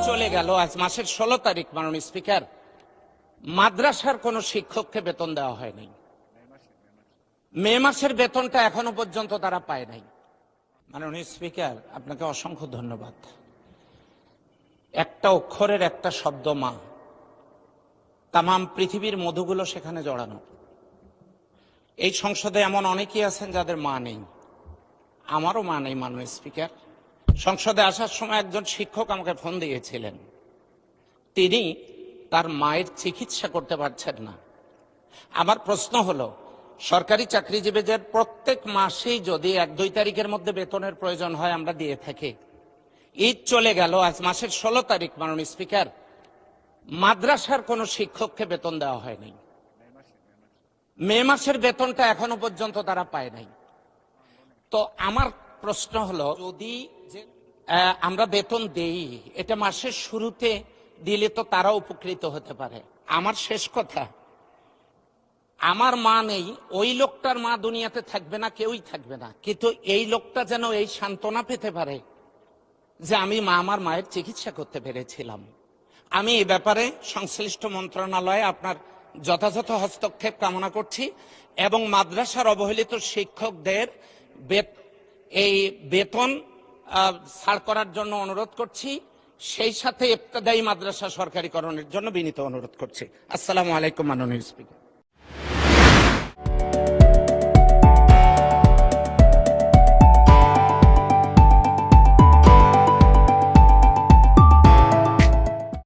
চলে গেল আজ মাসের 16 তারিখ মাননীয় স্পিকার, মাদ্রাসার কোন শিক্ষককে বেতন দেওয়া হয়নি। মে মাসের বেতনটা এখনো পর্যন্ত তারা পায় নাই। মাননীয় স্পিকার, আপনাকে অসংখ্য ধন্যবাদ। একটা অক্ষরের একটা শব্দ মা, তামাম পৃথিবীর মধুগুলো সেখানে জড়ানো। এই সংসদে এমন অনেকেই আছেন যাদের মা নেই, আমারও মা নেই। মাননীয় স্পিকার, সংসদে আসার সময় একজন শিক্ষক আমাকে ফোন দিয়েছিলেন, তিনি তার মায়ের চিকিৎসা করতে পারছেন না। আমার প্রশ্ন হলো, সরকারি চাকরিজীবীদের প্রত্যেক মাসেই যদি 1-2 তারিখের মধ্যে বেতনের প্রয়োজন হয় আমরা দিয়ে থাকি। ঈদ চলে গেল, আজ মাসের 16 তারিখ মাননীয় স্পিকার, মাদ্রাসার কোন শিক্ষককে বেতন দেওয়া হয়নি। মে মাসের বেতনটা এখনো পর্যন্ত তারা পায় নাই। তো আমার প্রশ্ন হলো, যদি আমরা বেতন দেই, এটা মাসের শুরুতে দিলে তো তারা উপকৃত হতে পারে। আমার শেষ কথা, আমার মা নেই, ওই লোকটার মা দুনিয়াতে থাকবে না, কেউই থাকবে না, কিন্তু এই লোকটা যেন এই সান্ত্বনা পেতে পারে যে আমি আমার মায়ের চিকিৎসা করতে পেরেছিলাম। আমি এই ব্যাপারে সংশ্লিষ্ট মন্ত্রণালয়ে আপনার যথাযথ হস্তক্ষেপ কামনা করছি এবং মাদ্রাসার অবহেলিত শিক্ষকদের এই বেতন ছাড় করার জন্য অনুরোধ করছি, সেই সাথে ইবতেদায়ী মাদ্রাসা সরকারিকরণের জন্য বিনীত অনুরোধ করছি। আসসালামু আলাইকুম মাননীয় স্পিকার।